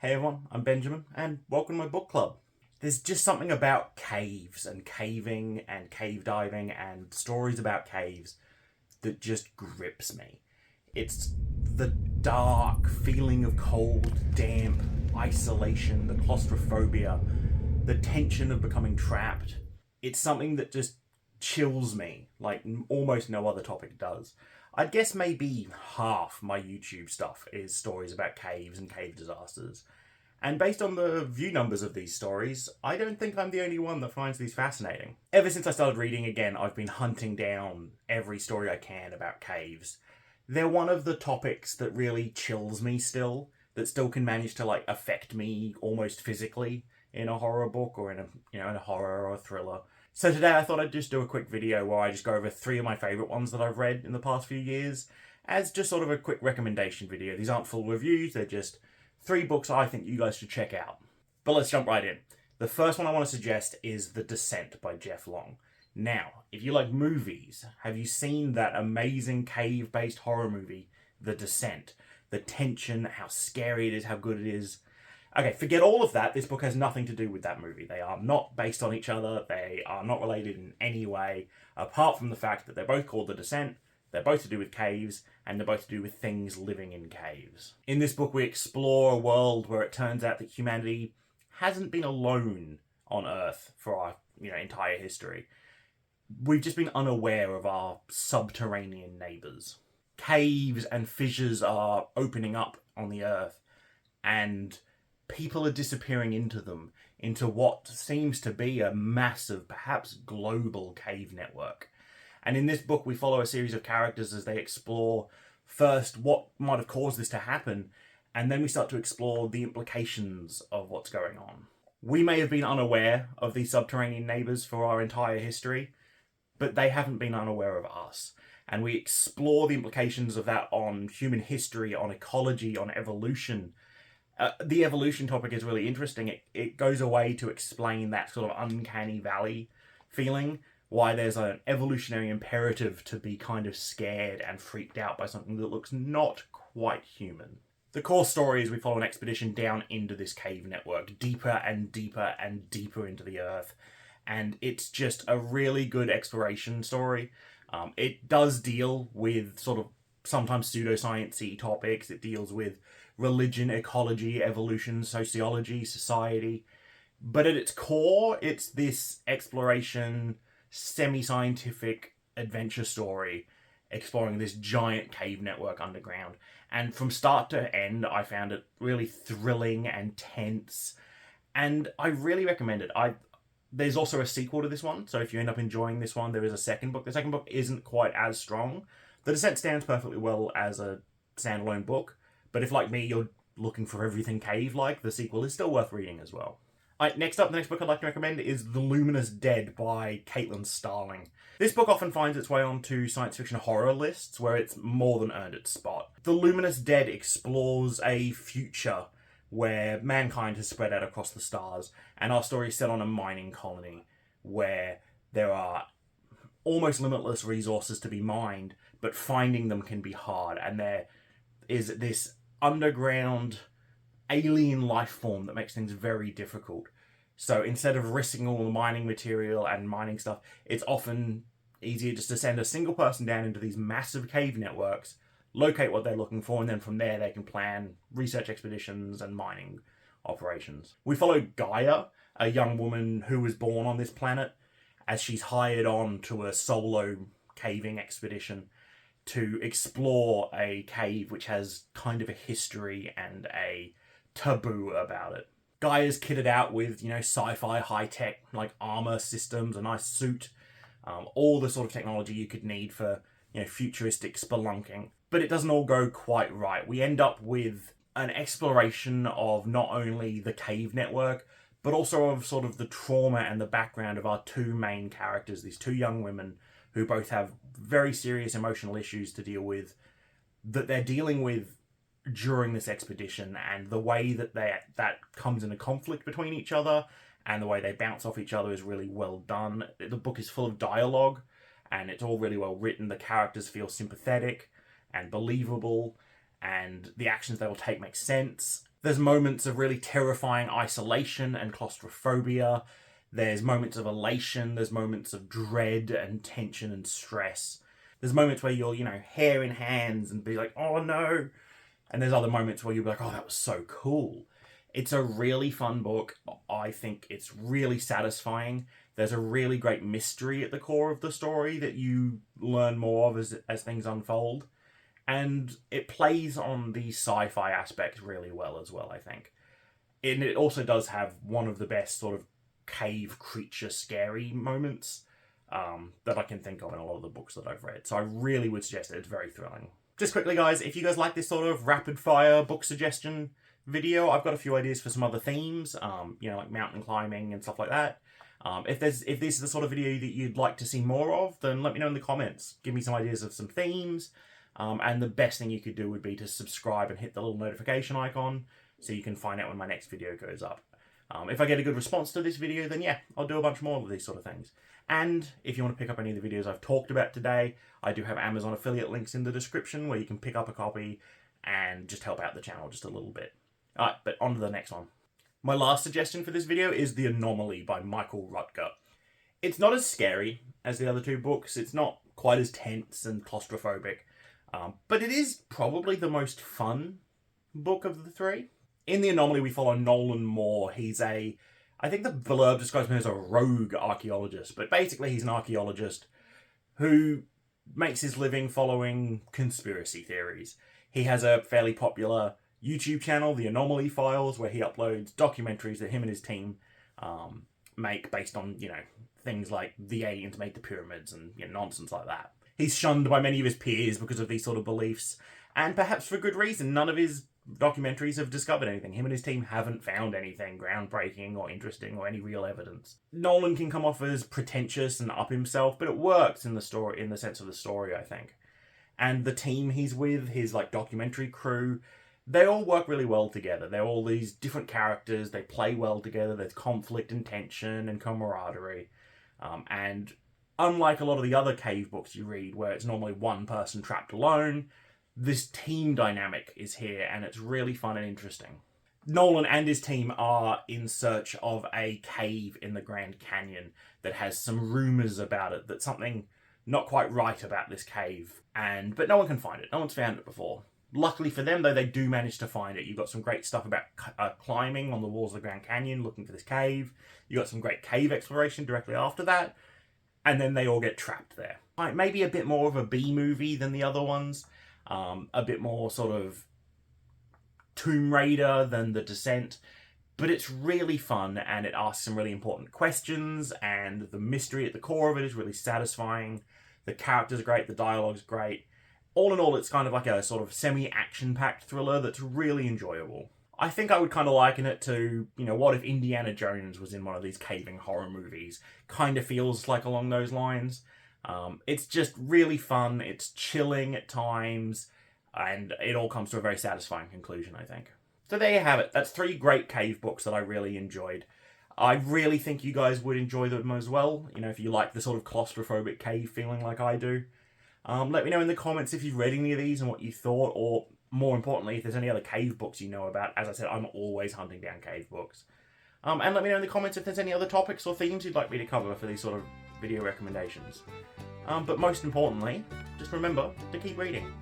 Hey everyone, I'm Benjamin, and welcome to my book club. There's just something about caves and caving and cave diving and stories about caves that just grips me. It's the dark feeling of cold, damp, isolation, the claustrophobia, the tension of becoming trapped. It's something that just chills me like almost no other topic does. I'd guess maybe half my YouTube stuff is stories about caves and cave disasters. And based on the view numbers of these stories, I don't think I'm the only one that finds these fascinating. Ever since I started reading again, I've been hunting down every story I can about caves. They're one of the topics that really chills me still, that still can manage to affect me almost physically in a horror book or in a horror or a thriller. So today I thought I'd just do a quick video where I just go over 3 of my favourite ones that I've read in the past few years as just sort of a quick recommendation video. These aren't full reviews, they're just 3 books I think you guys should check out. But let's jump right in. The first one I want to suggest is The Descent by Jeff Long. Now, if you like movies, have you seen that amazing cave-based horror movie, The Descent? The tension, how scary it is, how good it is. Okay, forget all of that. This book has nothing to do with that movie. They are not based on each other. They are not related in any way, apart from the fact that they're both called The Descent, they're both to do with caves, and they're both to do with things living in caves. In this book, we explore a world where it turns out that humanity hasn't been alone on Earth for our entire history. We've just been unaware of our subterranean neighbours. Caves and fissures are opening up on the Earth, and people are disappearing into them, into what seems to be a massive, perhaps global cave network. And in this book, we follow a series of characters as they explore first what might have caused this to happen, and then we start to explore the implications of what's going on. We may have been unaware of these subterranean neighbours for our entire history, but they haven't been unaware of us. And we explore the implications of that on human history, on ecology, on evolution. The evolution topic is really interesting. It goes away to explain that sort of uncanny valley feeling, why there's an evolutionary imperative to be kind of scared and freaked out by something that looks not quite human. The core story is we follow an expedition down into this cave network, deeper and deeper and deeper into the earth, and it's just a really good exploration story. It does deal with sort of sometimes pseudoscience-y topics. It deals with religion, ecology, evolution, sociology, society, but at its core, it's this exploration, semi-scientific adventure story exploring this giant cave network underground. And from start to end, I found it really thrilling and tense, and I really recommend it. There's also a sequel to this one, so if you end up enjoying this one, there is a second book. The second book isn't quite as strong. The Descent stands perfectly well as a standalone book, but if, like me, you're looking for everything cave-like, the sequel is still worth reading as well. Alright, next up, the next book I'd like to recommend is The Luminous Dead by Caitlin Starling. This book often finds its way onto science fiction horror lists, where it's more than earned its spot. The Luminous Dead explores a future where mankind has spread out across the stars, and our story is set on a mining colony where there are almost limitless resources to be mined, but finding them can be hard, and there is this underground alien life form that makes things very difficult. So instead of risking all the mining material and mining stuff, it's often easier just to send a single person down into these massive cave networks, locate what they're looking for, and then from there they can plan research expeditions and mining operations. We follow Gaia, a young woman who was born on this planet, as she's hired on to a solo caving expedition to explore a cave which has kind of a history and a taboo about it. Gaia's kitted out with, sci-fi high-tech, armor systems, a nice suit, all the sort of technology you could need for, futuristic spelunking. But it doesn't all go quite right. We end up with an exploration of not only the cave network, but also of sort of the trauma and the background of our 2 main characters, these 2 young women who both have very serious emotional issues to deal with, that they're dealing with during this expedition, and the way that that comes into conflict between each other and the way they bounce off each other is really well done. The book is full of dialogue, and it's all really well written. The characters feel sympathetic and believable, and the actions they will take make sense. There's moments of really terrifying isolation and claustrophobia. There's moments of elation. There's moments of dread and tension and stress. There's moments where you'll, hair in hands and be like, oh no. And there's other moments where you'll be like, oh, that was so cool. It's a really fun book. I think it's really satisfying. There's a really great mystery at the core of the story that you learn more of as things unfold. And it plays on the sci-fi aspects really well as well, I think. And it also does have one of the best sort of cave creature scary moments that I can think of in a lot of the books that I've read. So I really would suggest it. It's very thrilling. Just quickly, guys, if you guys like this sort of rapid-fire book suggestion video, I've got a few ideas for some other themes, like mountain climbing and stuff like that. If this is the sort of video that you'd like to see more of, then let me know in the comments. Give me some ideas of some themes. And the best thing you could do would be to subscribe and hit the little notification icon so you can find out when my next video goes up. If I get a good response to this video, then yeah, I'll do a bunch more of these sort of things. And if you want to pick up any of the videos I've talked about today, I do have Amazon affiliate links in the description where you can pick up a copy and just help out the channel just a little bit. Alright, but on to the next one. My last suggestion for this video is The Anomaly by Michael Rutger. It's not as scary as the other two books. It's not quite as tense and claustrophobic. But it is probably the most fun book of the three. In The Anomaly, we follow Nolan Moore. He's I think the blurb describes him as a rogue archaeologist, but basically he's an archaeologist who makes his living following conspiracy theories. He has a fairly popular YouTube channel, The Anomaly Files, where he uploads documentaries that him and his team make based on, things like the aliens made the pyramids and nonsense like that. He's shunned by many of his peers because of these sort of beliefs, and perhaps for good reason. None of his documentaries have discovered anything. Him and his team haven't found anything groundbreaking or interesting or any real evidence. Nolan can come off as pretentious and up himself, but it works in the story, in the sense of the story, I think. And the team he's with, his documentary crew, they all work really well together. They're all these different characters. They play well together. There's conflict and tension and camaraderie. And unlike a lot of the other cave books you read, where it's normally one person trapped alone, this team dynamic is here, and it's really fun and interesting. Nolan and his team are in search of a cave in the Grand Canyon that has some rumours about it, that something not quite right about this cave, but no one can find it. No one's found it before. Luckily for them, though, they do manage to find it. You've got some great stuff about climbing on the walls of the Grand Canyon, looking for this cave. You've got some great cave exploration directly after that. And then they all get trapped there. Maybe a bit more of a B-movie than the other ones. A bit more sort of Tomb Raider than The Descent. But it's really fun, and it asks some really important questions, and the mystery at the core of it is really satisfying. The characters are great, the dialogue's great. All in all, it's kind of like a sort of semi-action-packed thriller that's really enjoyable. I think I would kind of liken it to, what if Indiana Jones was in one of these caving horror movies? Kind of feels like along those lines. It's just really fun, it's chilling at times, and it all comes to a very satisfying conclusion, I think. So there you have it. That's 3 great cave books that I really enjoyed. I really think you guys would enjoy them as well, if you like the sort of claustrophobic cave feeling like I do. Let me know in the comments if you've read any of these and what you thought, or more importantly, if there's any other cave books you know about. As I said, I'm always hunting down cave books. And let me know in the comments if there's any other topics or themes you'd like me to cover for these sort of video recommendations. But most importantly, just remember to keep reading.